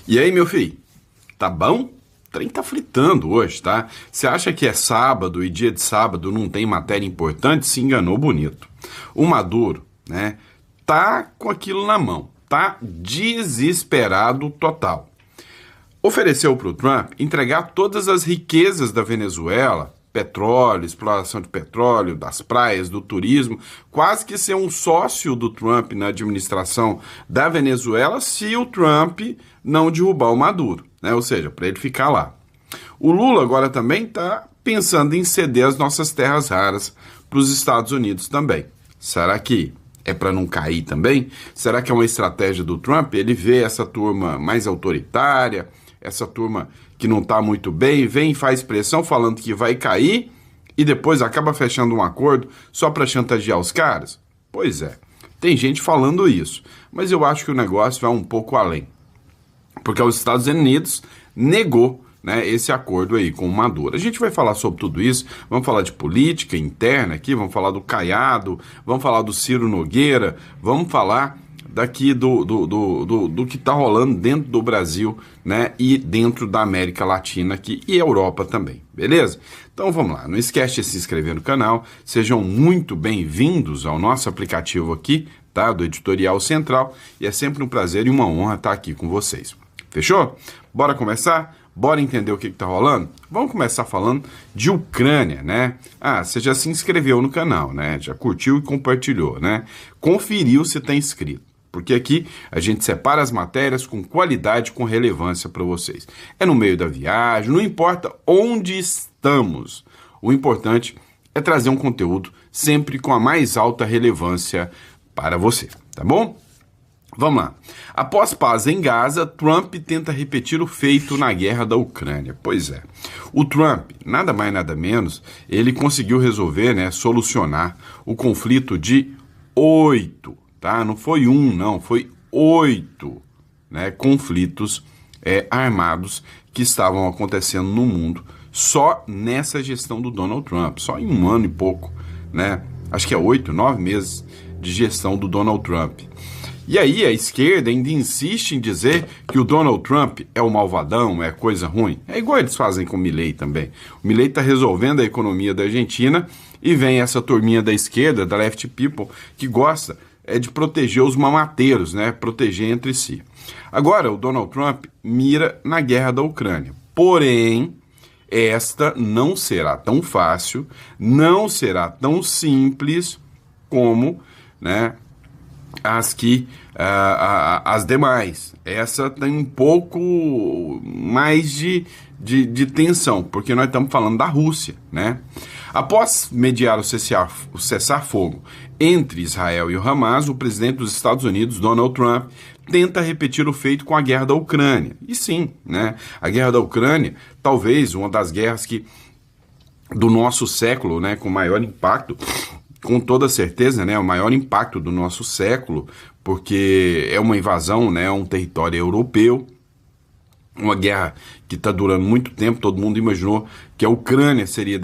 E aí, meu filho, tá bom? O trem tá fritando hoje, tá? Você acha que é sábado e dia de sábado não tem matéria importante? Se enganou bonito. O Maduro, né, tá com aquilo na mão, tá desesperado total. Ofereceu pro Trump entregar todas as riquezas da Venezuela, petróleo, exploração de petróleo, das praias, do turismo, quase que ser um sócio do Trump na administração da Venezuela se o Trump não derrubar o Maduro, né? Ou seja, para ele ficar lá. O Lula agora também está pensando em ceder as nossas terras raras para os Estados Unidos também. Será que é para não cair também? Será que é uma estratégia do Trump? Ele vê essa turma mais autoritária, essa turma que não está muito bem, vem e faz pressão falando que vai cair e depois acaba fechando um acordo só para chantagear os caras? Pois é, tem gente falando isso, mas eu acho que o negócio vai um pouco além, porque os Estados Unidos negou, né, esse acordo aí com o Maduro. A gente vai falar sobre tudo isso, vamos falar de política interna aqui, vamos falar do Caiado, vamos falar do Ciro Nogueira, vamos falar daqui do que está rolando dentro do Brasil, né, e dentro da América Latina aqui e Europa também, beleza? Então vamos lá, não esquece de se inscrever no canal, sejam muito bem-vindos ao nosso aplicativo aqui, tá, do Editorial Central, e é sempre um prazer e uma honra estar aqui com vocês. Fechou? Bora começar? Bora entender o que está rolando? Vamos começar falando de Ucrânia, né? Ah, você já se inscreveu no canal, né? Já curtiu e compartilhou, né? Conferiu se está inscrito. Porque aqui a gente separa as matérias com qualidade, com relevância para vocês. É no meio da viagem, não importa onde estamos. O importante é trazer um conteúdo sempre com a mais alta relevância para você, tá bom? Vamos lá. Após paz em Gaza, Trump tenta repetir o feito na guerra da Ucrânia. Pois é. O Trump, nada mais nada menos, ele conseguiu resolver, né, solucionar o conflito de 8, tá? Não foi um, não, foi 8, né, conflitos armados que estavam acontecendo no mundo só nessa gestão do Donald Trump, só em um ano e pouco, né? Acho que é 8, 9 meses de gestão do Donald Trump. E aí a esquerda ainda insiste em dizer que o Donald Trump é o malvadão, é coisa ruim. É igual eles fazem com o Milei também. O Milei está resolvendo a economia da Argentina e vem essa turminha da esquerda, da Left People, que gosta de proteger os mamateiros, né? Proteger entre si. Agora, o Donald Trump mira na guerra da Ucrânia. Porém, esta não será tão fácil, não será tão simples como, né, as demais. Essa tem um pouco mais de tensão, porque nós estamos falando da Rússia, né? Após mediar o cessar-fogo entre Israel e o Hamas, o presidente dos Estados Unidos, Donald Trump, tenta repetir o feito com a guerra da Ucrânia. E sim, né? A guerra da Ucrânia, talvez uma das guerras do nosso século, né, com maior impacto, com toda certeza, né, o maior impacto do nosso século, porque é uma invasão, né, a um território europeu, uma guerra que está durando muito tempo. Todo mundo imaginou que a Ucrânia seria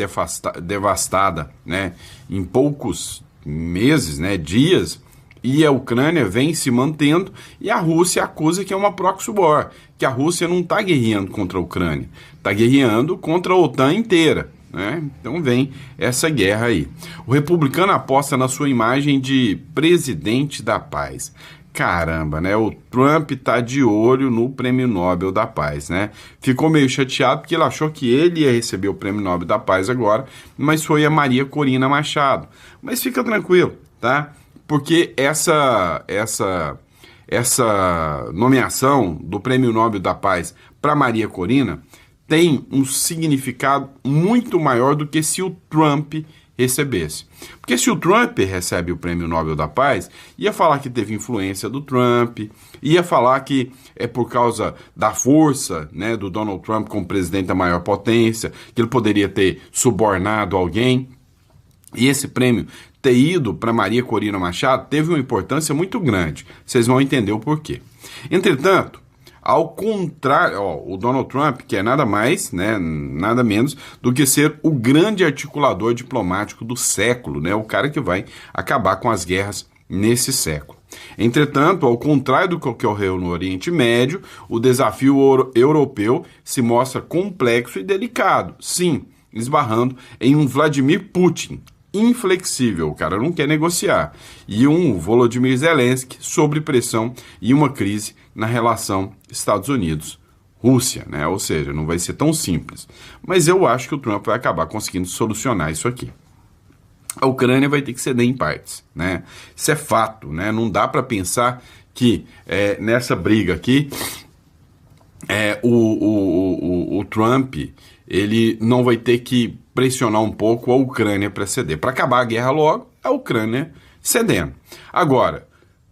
devastada, né, em poucos meses, né, dias, e a Ucrânia vem se mantendo, e a Rússia acusa que é uma proxy war, que a Rússia não está guerreando contra a Ucrânia, está guerreando contra a OTAN inteira, né? Então vem essa guerra aí. O republicano aposta na sua imagem de presidente da paz. Caramba, né? O Trump tá de olho no Prêmio Nobel da Paz, né? Ficou meio chateado porque ele achou que ele ia receber o Prêmio Nobel da Paz agora, mas foi a Maria Corina Machado. Mas fica tranquilo, tá? Porque essa nomeação do Prêmio Nobel da Paz para Maria Corina tem um significado muito maior do que se o Trump recebesse. Porque se o Trump recebe o Prêmio Nobel da Paz, ia falar que teve influência do Trump, ia falar que é por causa da força, né, do Donald Trump como presidente da maior potência, que ele poderia ter subornado alguém. E esse prêmio ter ido para Maria Corina Machado teve uma importância muito grande. Vocês vão entender o porquê. Entretanto, ao contrário, o Donald Trump, que é nada mais, né, nada menos do que ser o grande articulador diplomático do século, né, o cara que vai acabar com as guerras nesse século. Entretanto, ao contrário do que ocorreu no Oriente Médio, o desafio europeu se mostra complexo e delicado, sim, esbarrando em um Vladimir Putin inflexível, o cara não quer negociar, e um Volodymyr Zelensky sob pressão e uma crise na relação Estados Unidos-Rússia, né? Ou seja, não vai ser tão simples. Mas eu acho que o Trump vai acabar conseguindo solucionar isso aqui. A Ucrânia vai ter que ceder em partes, né? Isso é fato, né? Não dá para pensar que nessa briga aqui o Trump ele não vai ter que pressionar um pouco a Ucrânia para ceder. Para acabar a guerra logo, a Ucrânia cedendo. Agora,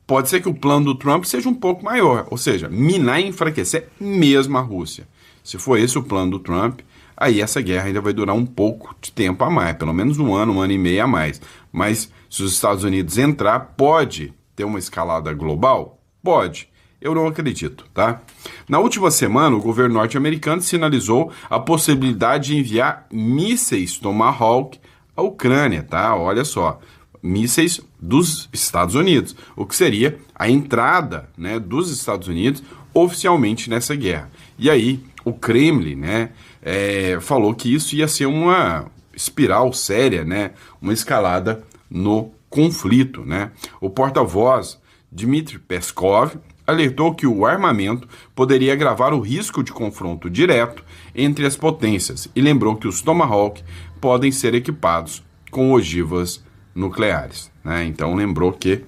pode ser que o plano do Trump seja um pouco maior, ou seja, minar e enfraquecer mesmo a Rússia. Se for esse o plano do Trump, aí essa guerra ainda vai durar um pouco de tempo a mais, pelo menos um ano e meio a mais. Mas se os Estados Unidos entrar, pode ter uma escalada global? Pode. Eu não acredito, tá? Na última semana, o governo norte-americano sinalizou a possibilidade de enviar mísseis Tomahawk à Ucrânia, tá? Olha só, mísseis dos Estados Unidos, o que seria a entrada, né, dos Estados Unidos oficialmente nessa guerra. E aí, o Kremlin, né, falou que isso ia ser uma espiral séria, né, uma escalada no conflito, né? O porta-voz Dmitry Peskov alertou que o armamento poderia agravar o risco de confronto direto entre as potências e lembrou que os Tomahawk podem ser equipados com ogivas nucleares, né? Então lembrou que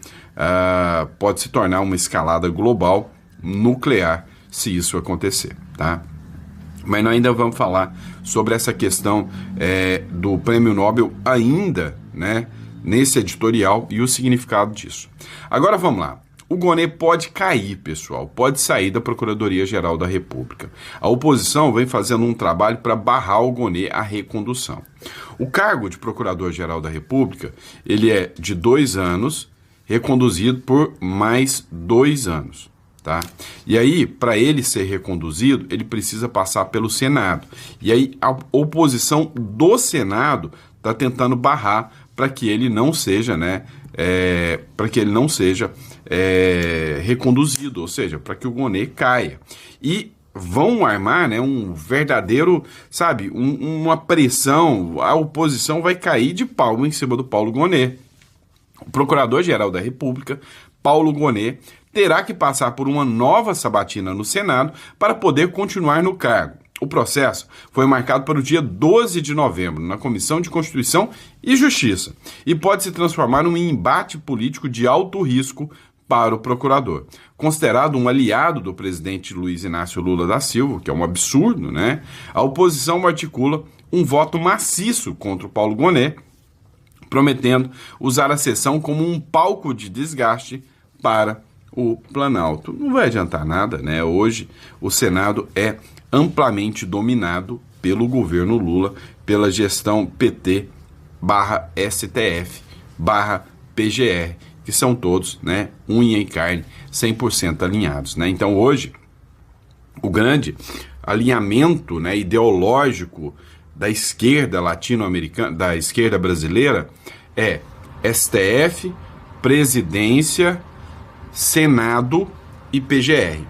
pode se tornar uma escalada global nuclear se isso acontecer, tá? Mas nós ainda vamos falar sobre essa questão do Prêmio Nobel ainda, né, nesse editorial e o significado disso. Agora vamos lá. O Gonê pode cair, pessoal, pode sair da Procuradoria-Geral da República. A oposição vem fazendo um trabalho para barrar o Gonê à recondução. O cargo de Procurador-Geral da República, ele é de 2 anos, reconduzido por mais 2 anos. Tá? E aí, para ele ser reconduzido, ele precisa passar pelo Senado. E aí, a oposição do Senado está tentando barrar para que ele não seja, né, reconduzido, ou seja, para que o Gonê caia. E vão armar, né, um verdadeiro, sabe, uma pressão, a oposição vai cair de pau em cima do Paulo Gonê. O Procurador-Geral da República, Paulo Gonê, terá que passar por uma nova sabatina no Senado para poder continuar no cargo. O processo foi marcado para o dia 12 de novembro, na Comissão de Constituição e Justiça, e pode se transformar num embate político de alto risco para o procurador. Considerado um aliado do presidente Luiz Inácio Lula da Silva, que é um absurdo, né? A oposição articula um voto maciço contra o Paulo Gonê, prometendo usar a sessão como um palco de desgaste para o Planalto. Não vai adiantar nada, né? Hoje o Senado é amplamente dominado pelo governo Lula, pela gestão PT/STF/PGR, que são todos, né, unha e carne, 100% alinhados, né? Então hoje o grande alinhamento, né, ideológico da esquerda latino-americana, da esquerda brasileira, é STF, presidência, Senado e PGR.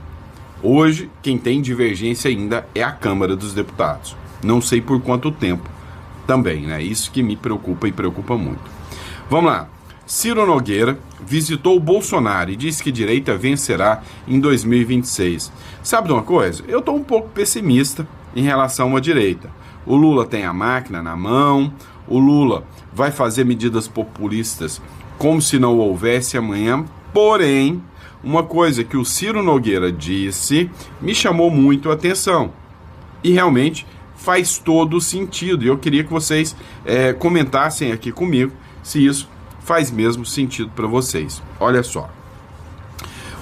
Hoje, quem tem divergência ainda é a Câmara dos Deputados. Não sei por quanto tempo também, né? Isso que me preocupa e preocupa muito. Vamos lá. Ciro Nogueira visitou o Bolsonaro e disse que direita vencerá em 2026. Sabe de uma coisa? Eu estou um pouco pessimista em relação à direita. O Lula tem a máquina na mão, o Lula vai fazer medidas populistas como se não houvesse amanhã, porém, uma coisa que o Ciro Nogueira disse me chamou muito a atenção e realmente faz todo sentido. E eu queria que vocês comentassem aqui comigo se isso faz mesmo sentido para vocês. Olha só.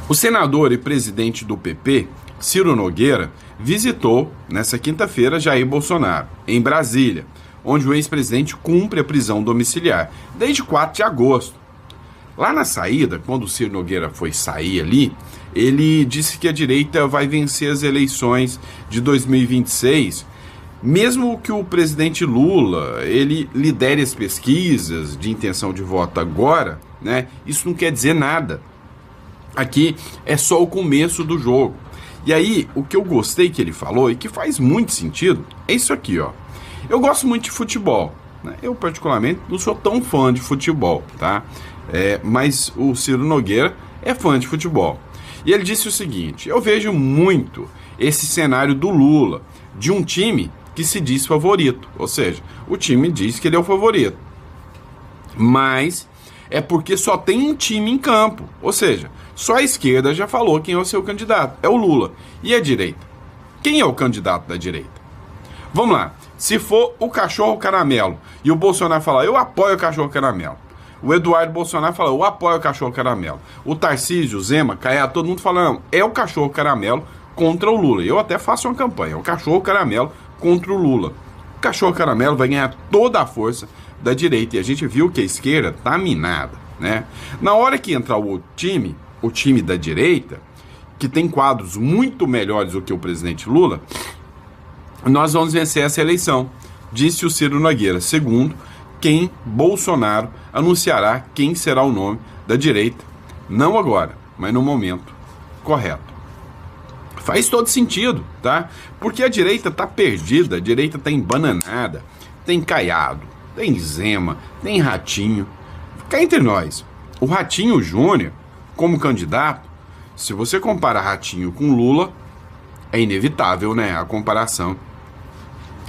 O senador e presidente do PP, Ciro Nogueira, visitou nessa quinta-feira Jair Bolsonaro, em Brasília, onde o ex-presidente cumpre a prisão domiciliar desde 4 de agosto. Lá na saída, quando o Ciro Nogueira foi sair ali, ele disse que a direita vai vencer as eleições de 2026, mesmo que o presidente Lula ele lidere as pesquisas de intenção de voto agora, né? Isso não quer dizer nada. Aqui é só o começo do jogo. E aí, o que eu gostei que ele falou e que faz muito sentido é isso aqui, ó. Eu gosto muito de futebol, né? Eu, particularmente, não sou tão fã de futebol, tá? Mas o Ciro Nogueira é fã de futebol. E ele disse o seguinte: eu vejo muito esse cenário do Lula, de um time que se diz favorito. Ou seja, o time diz que ele é o favorito. Mas é porque só tem um time em campo. Ou seja, só a esquerda já falou quem é o seu candidato. É o Lula. E a direita? Quem é o candidato da direita? Vamos lá. Se for o cachorro caramelo e o Bolsonaro falar, eu apoio o cachorro caramelo. O Eduardo Bolsonaro fala, eu apoio o cachorro caramelo. O Tarcísio, o Zema, Caiado, todo mundo falando, é o cachorro caramelo contra o Lula. Eu até faço uma campanha, é o cachorro caramelo contra o Lula. O cachorro caramelo vai ganhar toda a força da direita. E a gente viu que a esquerda tá minada, né? Na hora que entrar o time da direita, que tem quadros muito melhores do que o presidente Lula, nós vamos vencer essa eleição, disse o Ciro Nogueira, segundo quem Bolsonaro anunciará quem será o nome da direita, não agora, mas no momento correto. Faz todo sentido, tá? Porque a direita tá perdida, a direita tá embananada, tem Caiado, tem Zema, tem Ratinho. Cá entre nós, o Ratinho Júnior, como candidato, se você compara Ratinho com Lula, é inevitável, né, a comparação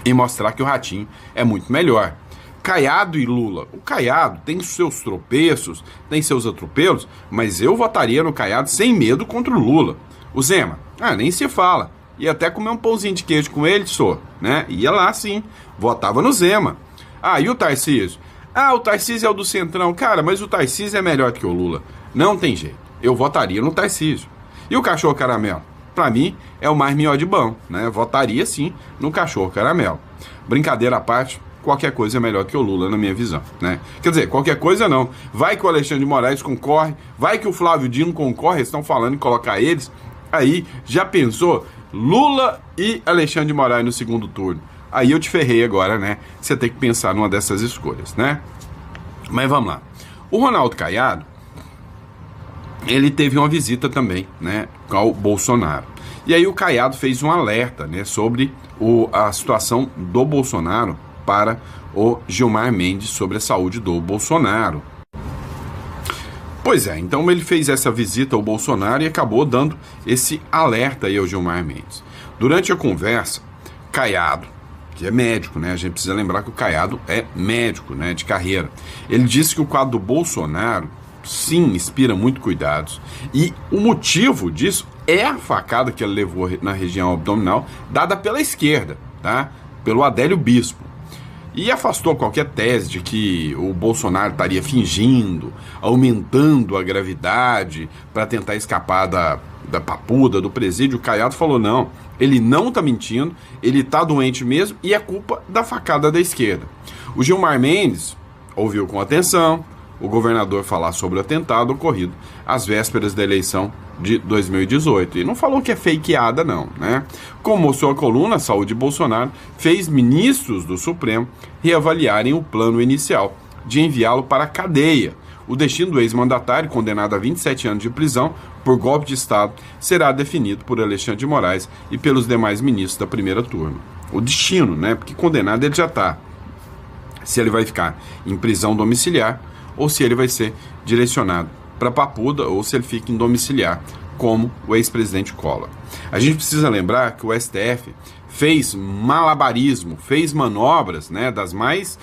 e mostrar que o Ratinho é muito melhor. Caiado e Lula. O Caiado tem seus tropeços, tem seus atropelos, mas eu votaria no Caiado sem medo contra o Lula. O Zema, nem se fala. Ia até comer um pãozinho de queijo com ele, né? Ia lá sim, votava no Zema. E o Tarcísio? O Tarcísio é o do Centrão. Cara, mas o Tarcísio é melhor do que o Lula. Não tem jeito. Eu votaria no Tarcísio. E o cachorro caramelo? Pra mim, é o mais melhor de bom, né? Votaria sim no cachorro caramelo. Brincadeira à parte, qualquer coisa é melhor que o Lula, na minha visão, né? Quer dizer, qualquer coisa não. Vai que o Alexandre de Moraes concorre, vai que o Flávio Dino concorre, eles estão falando em colocar eles. Aí, já pensou? Lula e Alexandre de Moraes no segundo turno. Aí eu te ferrei agora, né? Você tem que pensar numa dessas escolhas, né? Mas vamos lá. O Ronaldo Caiado, ele teve uma visita também, né, ao Bolsonaro. E aí o Caiado fez um alerta, né, sobre a situação do Bolsonaro para o Gilmar Mendes, sobre a saúde do Bolsonaro. Pois é, então ele fez essa visita ao Bolsonaro e acabou dando esse alerta aí ao Gilmar Mendes. Durante a conversa, Caiado, que é médico, né, a gente precisa lembrar que o Caiado é médico, né, de carreira, ele disse que o quadro do Bolsonaro sim, inspira muito cuidados. E o motivo disso é a facada que ele levou na região abdominal, dada pela esquerda, tá? Pelo Adélio Bispo. E afastou qualquer tese de que o Bolsonaro estaria fingindo, aumentando a gravidade para tentar escapar da papuda, do presídio. O Caiado falou, não, ele não está mentindo, ele está doente mesmo e é culpa da facada da esquerda. O Gilmar Mendes ouviu com atenção o governador falar sobre o atentado ocorrido às vésperas da eleição de 2018. E não falou que é fakeada, não, né? Como mostrou a coluna, a saúde de Bolsonaro fez ministros do Supremo reavaliarem o plano inicial de enviá-lo para a cadeia. O destino do ex-mandatário, condenado a 27 anos de prisão por golpe de Estado, será definido por Alexandre de Moraes e pelos demais ministros da primeira turma. O destino, né? Porque condenado ele já está. Se ele vai ficar em prisão domiciliar ou se ele vai ser direcionado para Papuda, ou se ele fica em domiciliar, como o ex-presidente Collor. A gente precisa lembrar que o STF fez malabarismo, fez manobras, né, das mais,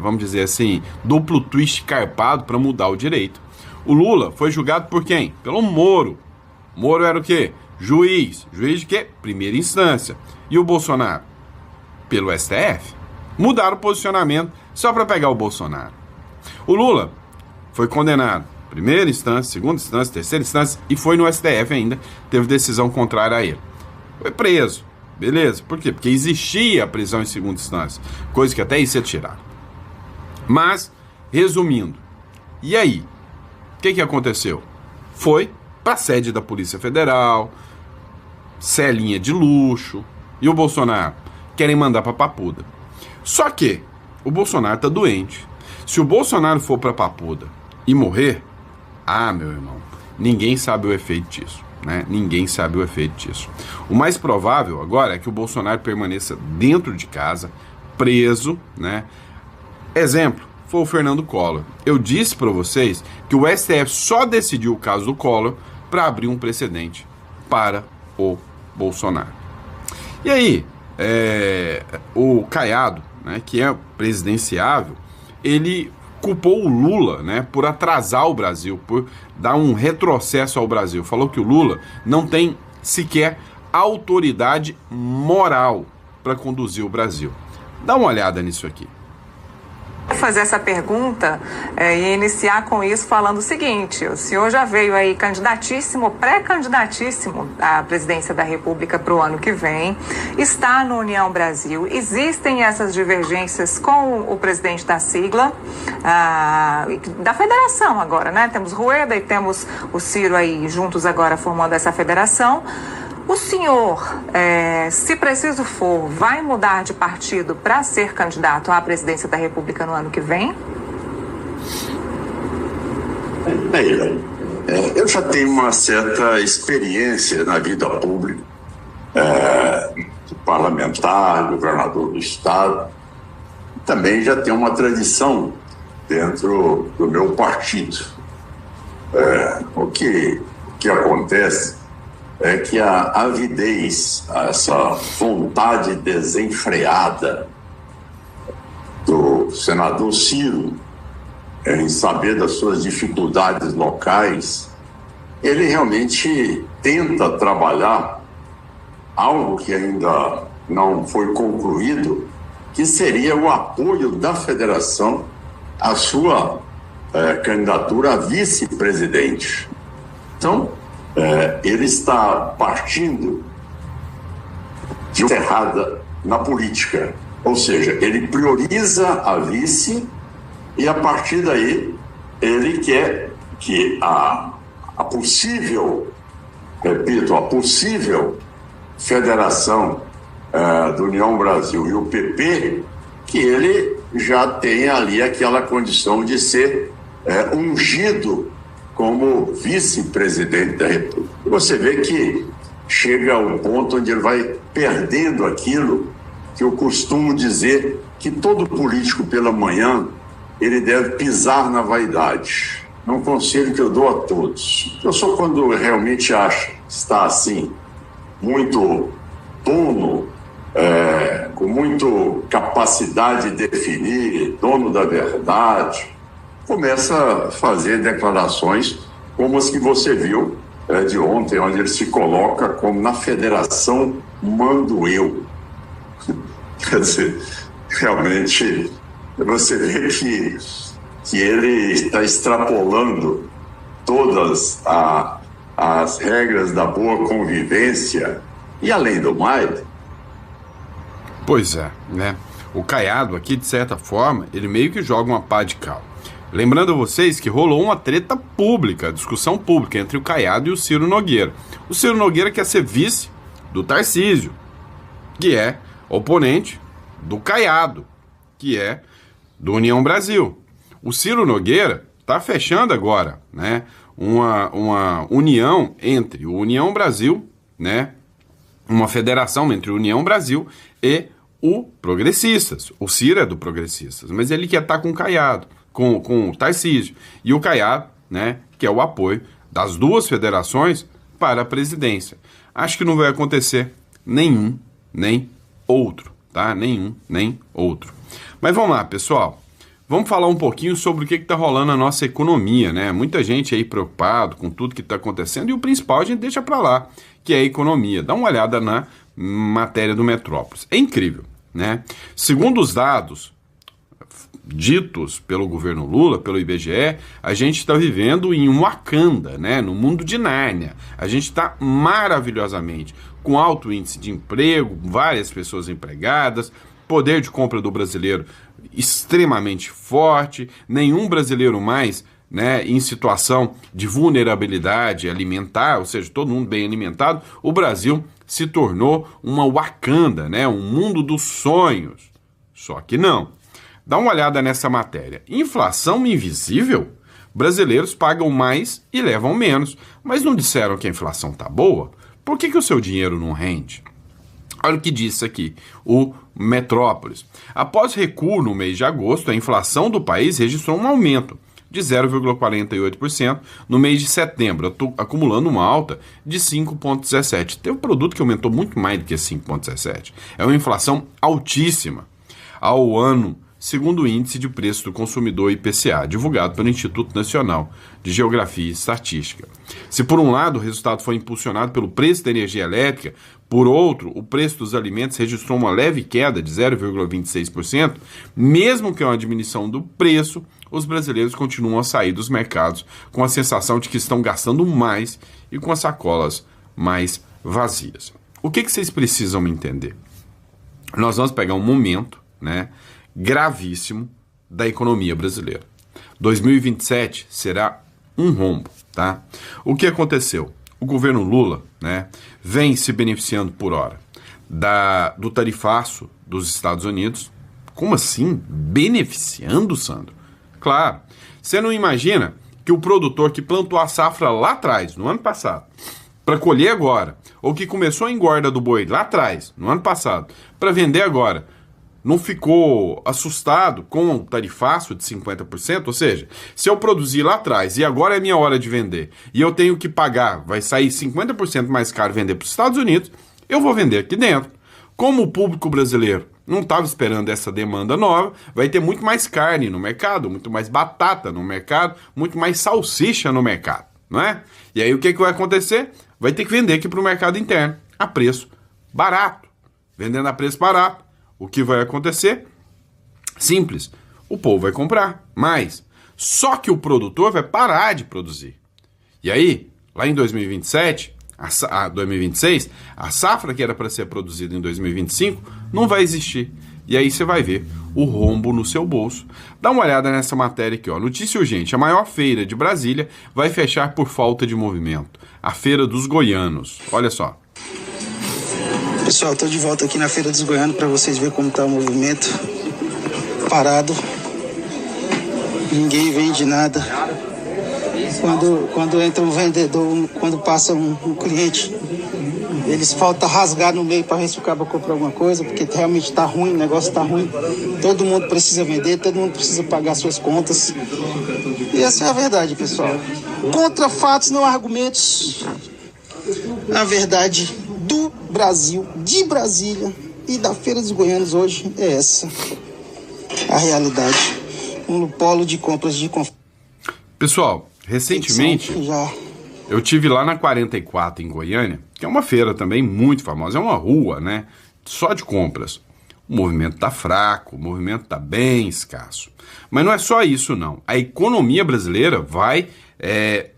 vamos dizer assim, duplo twist carpado para mudar o direito. O Lula foi julgado por quem? Pelo Moro. Moro era o quê? Juiz. Juiz de quê? Primeira instância. E o Bolsonaro? Pelo STF. Mudaram o posicionamento só para pegar o Bolsonaro. O Lula foi condenado, primeira instância, segunda instância, terceira instância, e foi no STF ainda, teve decisão contrária a ele. Foi preso, beleza, por quê? Porque existia a prisão em segunda instância, coisa que até isso é tirado. Mas, resumindo, e aí? O que aconteceu? Foi para a sede da Polícia Federal, celinha de luxo, e o Bolsonaro querem mandar para Papuda. Só que o Bolsonaro está doente. Se o Bolsonaro for para Papuda e morrer, Ah, meu irmão, ninguém sabe o efeito disso, né? Ninguém sabe o efeito disso. O mais provável agora é que o Bolsonaro permaneça dentro de casa, preso, né? Exemplo, foi o Fernando Collor. Eu disse para vocês que o STF só decidiu o caso do Collor para abrir um precedente para o Bolsonaro. E aí, o Caiado, né, que é presidenciável, ele culpou o Lula, né, por atrasar o Brasil, por dar um retrocesso ao Brasil. Falou que o Lula não tem sequer autoridade moral para conduzir o Brasil. Dá uma olhada nisso aqui. Fazer essa pergunta e iniciar com isso falando o seguinte: o senhor já veio aí candidatíssimo, pré-candidatíssimo à presidência da República para o ano que vem, está no União Brasil, existem essas divergências com o presidente da sigla, da federação agora, né? Temos Rueda e temos o Ciro aí juntos agora formando essa federação. O senhor, se preciso for, vai mudar de partido para ser candidato à presidência da República no ano que vem? Eu já tenho uma certa experiência na vida pública, parlamentar, governador do estado. Também já tenho uma tradição dentro do meu partido. O que acontece é que a avidez, essa vontade desenfreada do senador Ciro em saber das suas dificuldades locais, ele realmente tenta trabalhar algo que ainda não foi concluído, que seria o apoio da federação à sua candidatura a vice-presidente. Então, ele está partindo de uma errada na política, ou seja, ele prioriza a vice e a partir daí ele quer que a possível federação do União Brasil e o PP, que ele já tenha ali aquela condição de ser ungido como vice-presidente da República. Você vê que chega a um ponto onde ele vai perdendo aquilo que eu costumo dizer, que todo político pela manhã ele deve pisar na vaidade. É um conselho que eu dou a todos. Eu só quando realmente acha que está assim, muito dono, com muita capacidade de definir, dono da verdade, começa a fazer declarações como as que você viu de ontem, onde ele se coloca como na federação mando eu. Quer dizer, realmente você vê que ele está extrapolando todas as regras da boa convivência e, além do mais... Pois é, né? O Caiado aqui, de certa forma, ele meio que joga uma pá de cal. Lembrando a vocês que rolou uma treta pública, discussão pública entre o Caiado e o Ciro Nogueira. O Ciro Nogueira quer ser vice do Tarcísio, que é oponente do Caiado, que é do União Brasil. O Ciro Nogueira está fechando agora, né, uma união entre o União Brasil, né, uma federação entre o União Brasil e o Progressistas. O Ciro é do Progressistas, mas ele quer estar com o Caiado, com o Tarcísio. E o Caiado, né, que é o apoio das duas federações para a presidência. Acho que não vai acontecer nenhum, nem outro, tá? Nenhum, nem outro. Mas vamos lá, pessoal. Vamos falar um pouquinho sobre o que está rolando na nossa economia, né? Muita gente aí preocupado com tudo que está acontecendo e o principal a gente deixa para lá, que é a economia. Dá uma olhada na matéria do Metrópolis. É incrível, né? Segundo os dados ditos pelo governo Lula, pelo IBGE, a gente está vivendo em um Wakanda, né? No mundo de Nárnia. A gente está maravilhosamente com alto índice de emprego, várias pessoas empregadas, poder de compra do brasileiro extremamente forte, nenhum brasileiro mais, né, em situação de vulnerabilidade alimentar, ou seja, todo mundo bem alimentado. O Brasil se tornou uma Wakanda, né, um mundo dos sonhos. Só que não. Dá uma olhada nessa matéria. Inflação invisível? Brasileiros pagam mais e levam menos, mas não disseram que a inflação está boa? Por que o seu dinheiro não rende? Olha o que disse aqui o Metrópolis. Após recuo no mês de agosto, a inflação do país registrou um aumento de 0,48% no mês de setembro, acumulando uma alta de 5,17%. Tem um produto que aumentou muito mais do que 5,17%. É uma inflação altíssima ao ano, segundo o Índice de Preço do Consumidor IPCA, divulgado pelo Instituto Nacional de Geografia e Estatística. Se por um lado o resultado foi impulsionado pelo preço da energia elétrica, por outro, o preço dos alimentos registrou uma leve queda de 0,26%, mesmo que uma diminuição do preço, os brasileiros continuam a sair dos mercados com a sensação de que estão gastando mais e com as sacolas mais vazias. O que vocês precisam entender? Nós vamos pegar um momento, né, gravíssimo da economia brasileira. 2027 será um rombo, tá? O que aconteceu? O governo Lula, né, vem se beneficiando por hora do tarifaço dos Estados Unidos. Como assim? Beneficiando, Sandro? Claro. Você não imagina que o produtor que plantou a safra lá atrás, no ano passado, para colher agora, ou que começou a engorda do boi lá atrás, no ano passado, para vender agora, não ficou assustado com o tarifaço de 50%? Ou seja, se eu produzir lá atrás e agora é minha hora de vender e eu tenho que pagar, vai sair 50% mais caro vender para os Estados Unidos, eu vou vender aqui dentro. Como o público brasileiro não estava esperando essa demanda nova, vai ter muito mais carne no mercado, muito mais batata no mercado, muito mais salsicha no mercado, não é? E aí o que vai acontecer? Vai ter que vender aqui para o mercado interno a preço barato. Vendendo a preço barato. O que vai acontecer? Simples. O povo vai comprar mais. Só que o produtor vai parar de produzir. E aí, lá em 2027, 2026, a safra que era para ser produzida em 2025 não vai existir. E aí você vai ver o rombo no seu bolso. Dá uma olhada nessa matéria aqui, ó. Notícia urgente. A maior feira de Brasília vai fechar por falta de movimento. A Feira dos Goianos. Olha só. Pessoal, estou de volta aqui na Feira dos Goianos para vocês verem como está o movimento. Parado. Ninguém vende nada. Quando entra um vendedor, quando passa um cliente, eles faltam rasgar no meio para ver se o cara compra alguma coisa, porque realmente está ruim, o negócio está ruim. Todo mundo precisa vender, todo mundo precisa pagar suas contas. E essa é a verdade, pessoal. Contra fatos, não argumentos. A verdade do Brasil, de Brasília e da Feira dos Goianos hoje é essa. A realidade. Um polo de compras de confiança. Pessoal, recentemente eu tive lá na 44 em Goiânia, que é uma feira também muito famosa, é uma rua, né, só de compras. O movimento tá fraco, o movimento tá bem escasso. Mas não é só isso não, a economia brasileira vai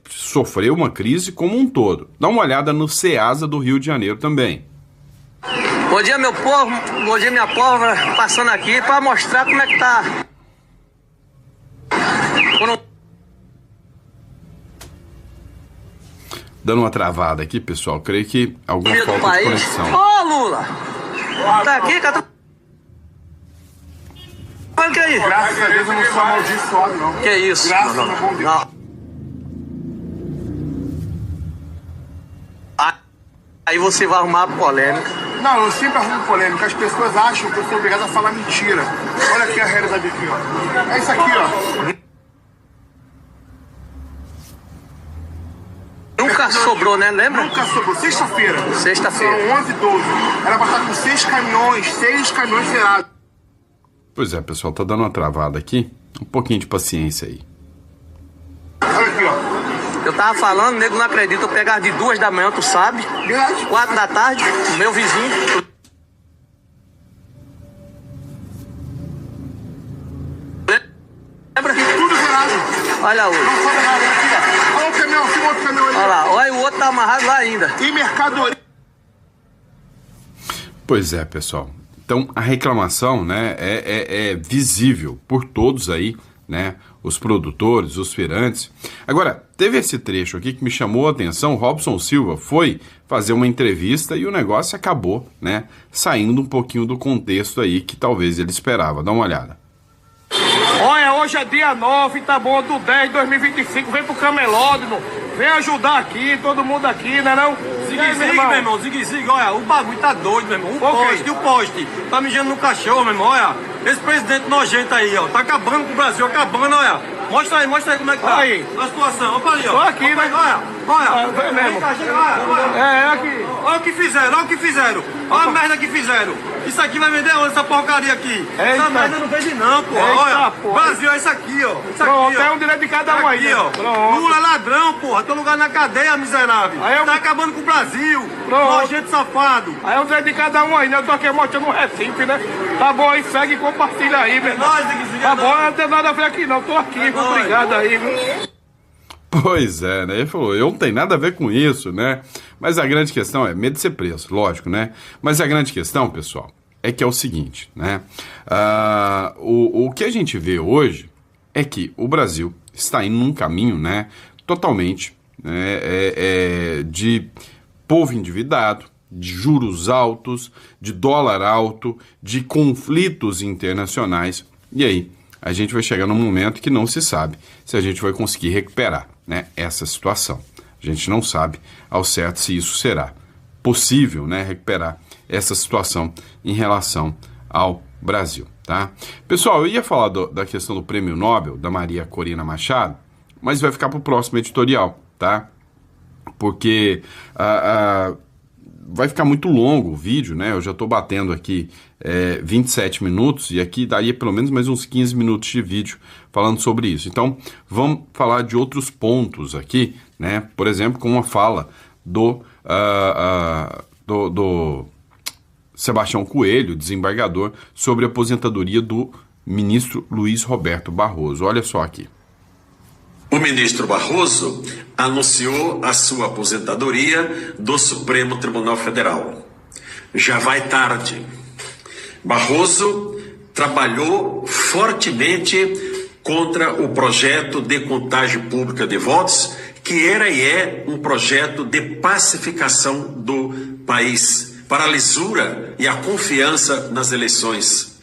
sofrer uma crise como um todo. Dá uma olhada no Ceasa do Rio de Janeiro também. Bom dia, meu povo, bom dia, minha povo, passando aqui para mostrar como é que tá. Dando uma travada aqui, pessoal, creio que alguma falta de conexão. Ô, Lula! Tá aqui, cara? Olha que aí. Graças a Deus eu não sou amaldiçoado, não. Que isso? Graças a bom Deus. Não. Aí você vai arrumar polêmica. Não, eu sempre arrumo polêmica. As pessoas acham que eu sou obrigado a falar mentira. Olha aqui a realidade aqui, ó. É isso aqui, ó. Nunca sobrou, né? Lembra? Nunca sobrou. Sexta-feira. Sexta-feira. São 11h12. Era pra estar com 6 caminhões zerados. Pois é, pessoal, tá dando uma travada aqui. Um pouquinho de paciência aí. Olha aqui, ó. Eu tava falando, nego não acredita. Eu pegava de 2 da manhã, tu sabe? 4 da tarde, meu vizinho. Lembra? Tudo zerado. Olha o outro. Não sobra nada. Aqui, ó. Olha o caminhão, tem outro caminhão ali. Olha lá, olha o outro tá amarrado lá ainda. E mercadoria. Pois é, pessoal. Então, a reclamação, né, é visível por todos aí, né, os produtores, os feirantes. Agora, teve esse trecho aqui que me chamou a atenção. Robson Silva foi fazer uma entrevista e o negócio acabou, né, saindo um pouquinho do contexto aí que talvez ele esperava. Dá uma olhada. Olha, hoje é dia 9, tá bom, do 10 de 2025, vem pro Camelódromo, vem ajudar aqui, todo mundo aqui, né não? Zigue-zigue, meu irmão, zigue-zigue, olha, o bagulho tá doido, meu irmão, o poste, tá mijando no cachorro, meu irmão, olha, esse presidente nojento aí, ó, tá acabando com o Brasil, acabando, olha, mostra aí como é que tá aí a situação, olha aí, ó. Tô aqui, olha, né? olha, mesmo. olha, Aqui. olha o que fizeram, olha a merda que fizeram, isso aqui vai vender onde, essa porcaria aqui, essa merda não vende não, pô, olha, Brasil é isso aqui, ó, isso Pronto, aqui, ó. é um direito de cada um aí, Aqui, ó. Pronto. Lula é ladrão, porra. Teu lugar na cadeia, miserável. Aí eu... Tá acabando com o Brasil. Pronto. Nojento safado. Aí é um direito de cada um aí, né? Eu tô aqui mostrando um Recife, né? Tá bom aí, segue e compartilha aí, meu irmão. Tá bom, não tem nada a ver aqui não. Tô aqui, obrigado aí, viu? Pois é, né? Ele falou, eu não tenho nada a ver com isso, né? Mas a grande questão é medo de ser preso, lógico, né? Mas a grande questão, pessoal, é que é o seguinte, né? O que a gente vê hoje é que o Brasil está indo num caminho, né, totalmente de povo endividado, de juros altos, de dólar alto, de conflitos internacionais. E aí, a gente vai chegar num momento que não se sabe se a gente vai conseguir recuperar, né, essa situação. A gente não sabe ao certo se isso será possível, né, recuperar essa situação em relação ao Brasil, tá? Pessoal, eu ia falar da questão do Prêmio Nobel, da Maria Corina Machado, mas vai ficar para o próximo editorial, tá? Porque vai ficar muito longo o vídeo, né? Eu já estou batendo aqui 27 minutos e aqui daria pelo menos mais uns 15 minutos de vídeo falando sobre isso. Então, vamos falar de outros pontos aqui, né? Por exemplo, com uma fala do Sebastião Coelho, desembargador, sobre a aposentadoria do ministro Luiz Roberto Barroso. Olha só aqui. O ministro Barroso anunciou a sua aposentadoria do Supremo Tribunal Federal. Já vai tarde. Barroso trabalhou fortemente contra o projeto de contagem pública de votos, que era e é um projeto de pacificação do país, para a lisura e a confiança nas eleições.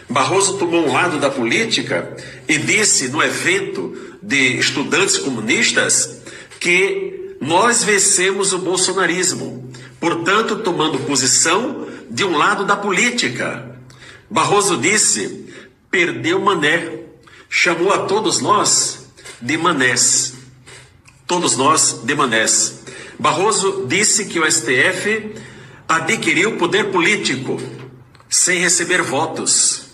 Barroso tomou um lado da política e disse no evento de estudantes comunistas que nós vencemos o bolsonarismo, portanto tomando posição de um lado da política. Barroso disse, perdeu Mané, chamou a todos nós de manés. Todos nós de manés. Barroso disse que o STF adquiriu poder político sem receber votos.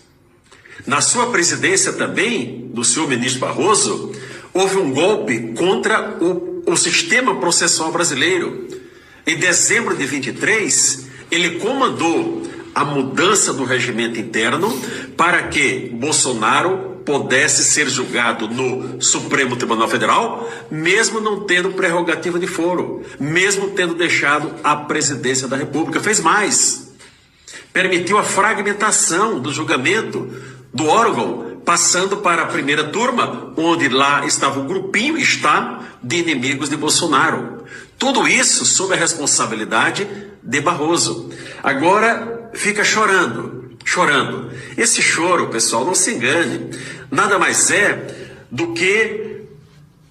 Na sua presidência também, do senhor ministro Barroso, houve um golpe contra o sistema processual brasileiro. Em dezembro de 23, ele comandou a mudança do regimento interno para que Bolsonaro pudesse ser julgado no Supremo Tribunal Federal, mesmo não tendo prerrogativa de foro, mesmo tendo deixado a presidência da República. Fez mais. Permitiu a fragmentação do julgamento do órgão, passando para a primeira turma, onde lá estava o grupinho, de inimigos de Bolsonaro. Tudo isso sob a responsabilidade de Barroso. Agora fica chorando. Esse choro, pessoal, não se engane, nada mais é do que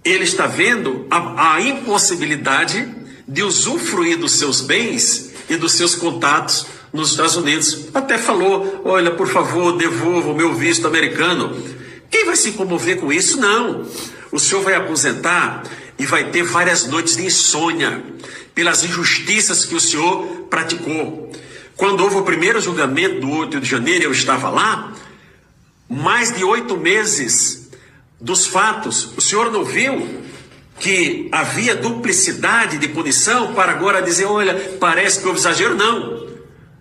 ele está vendo a impossibilidade de usufruir dos seus bens e dos seus contatos nos Estados Unidos. Até falou, olha, por favor, devolva o meu visto americano. Quem vai se comover com isso? Não. O senhor vai aposentar e vai ter várias noites de insônia pelas injustiças que o senhor praticou. Quando houve o primeiro julgamento do 8 de janeiro, eu estava lá, mais de 8 meses dos fatos. O senhor não viu que havia duplicidade de punição para agora dizer, olha, parece que houve exagero? Não.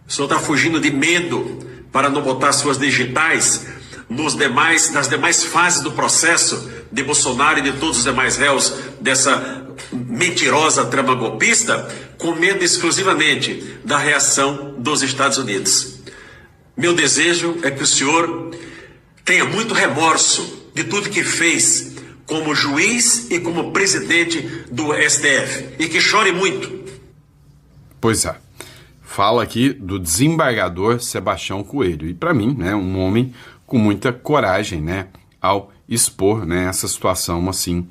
O senhor está fugindo de medo para não botar suas digitais nas demais fases do processo de Bolsonaro e de todos os demais réus dessa mentirosa trama golpista, com medo exclusivamente da reação dos Estados Unidos. Meu desejo é que o senhor tenha muito remorso de tudo que fez como juiz e como presidente do STF e que chore muito. Pois é. Fala aqui do desembargador Sebastião Coelho. E para mim, né, um homem com muita coragem, né, ao expor, né, essa situação assim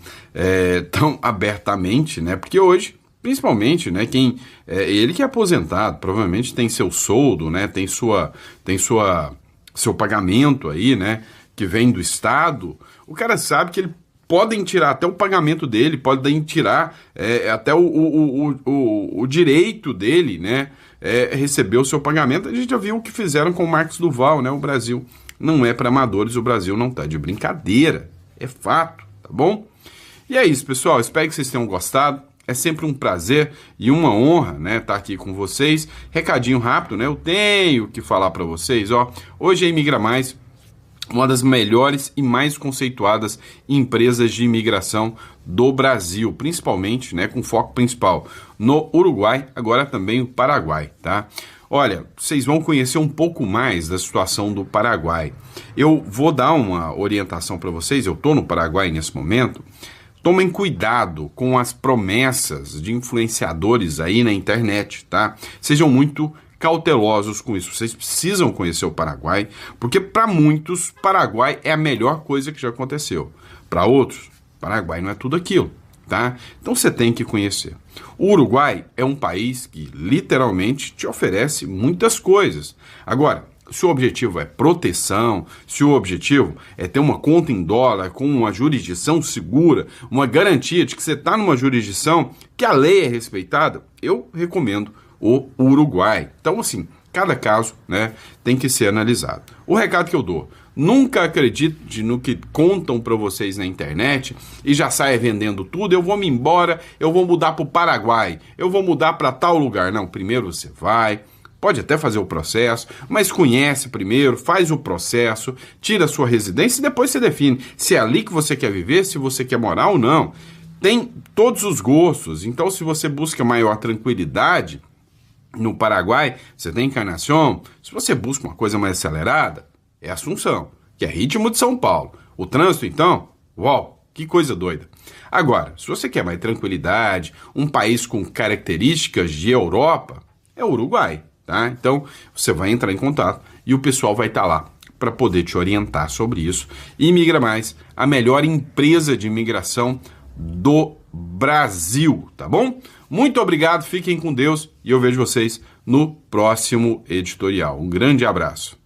tão abertamente, né, porque hoje, principalmente, né, ele que é aposentado, provavelmente tem seu soldo, né, tem seu pagamento aí, né, que vem do Estado, o cara sabe que ele podem tirar até o pagamento dele, podem tirar até o direito dele, né, receber o seu pagamento. A gente já viu o que fizeram com o Marcos Duval, né, o Brasil não é para amadores, o Brasil não tá de brincadeira, é fato, tá bom? E é isso, pessoal, espero que vocês tenham gostado. É sempre um prazer e uma honra, né, estar aqui com vocês. Recadinho rápido, né, eu tenho que falar para vocês, ó. Hoje a Imigra Mais, uma das melhores e mais conceituadas empresas de imigração do Brasil, principalmente, né, com foco principal no Uruguai, agora também o Paraguai, tá? Olha, vocês vão conhecer um pouco mais da situação do Paraguai. Eu vou dar uma orientação para vocês, eu estou no Paraguai nesse momento. Tomem cuidado com as promessas de influenciadores aí na internet, tá? Sejam muito cautelosos com isso. Vocês precisam conhecer o Paraguai, porque para muitos, Paraguai é a melhor coisa que já aconteceu. Para outros, Paraguai não é tudo aquilo, tá? Então você tem que conhecer. O Uruguai é um país que literalmente te oferece muitas coisas. Agora, se o objetivo é proteção, se o objetivo é ter uma conta em dólar com uma jurisdição segura, uma garantia de que você está numa jurisdição que a lei é respeitada, eu recomendo o Uruguai. Então, assim, cada caso, né, tem que ser analisado. O recado que eu dou: nunca acredite no que contam para vocês na internet e já saia vendendo tudo. Eu vou me embora, eu vou mudar para o Paraguai, eu vou mudar para tal lugar. Não, primeiro você vai. Pode até fazer o processo, mas conhece primeiro, faz o processo, tira a sua residência e depois você define se é ali que você quer viver, se você quer morar ou não. Tem todos os gostos, então se você busca maior tranquilidade no Paraguai, você tem Encarnação. Se você busca uma coisa mais acelerada, é Assunção, que é ritmo de São Paulo. O trânsito, então, uau, que coisa doida. Agora, se você quer mais tranquilidade, um país com características de Europa, é o Uruguai. Tá? Então, você vai entrar em contato e o pessoal vai estar lá para poder te orientar sobre isso. Imigra Mais, a melhor empresa de imigração do Brasil, tá bom? Muito obrigado, fiquem com Deus e eu vejo vocês no próximo editorial. Um grande abraço.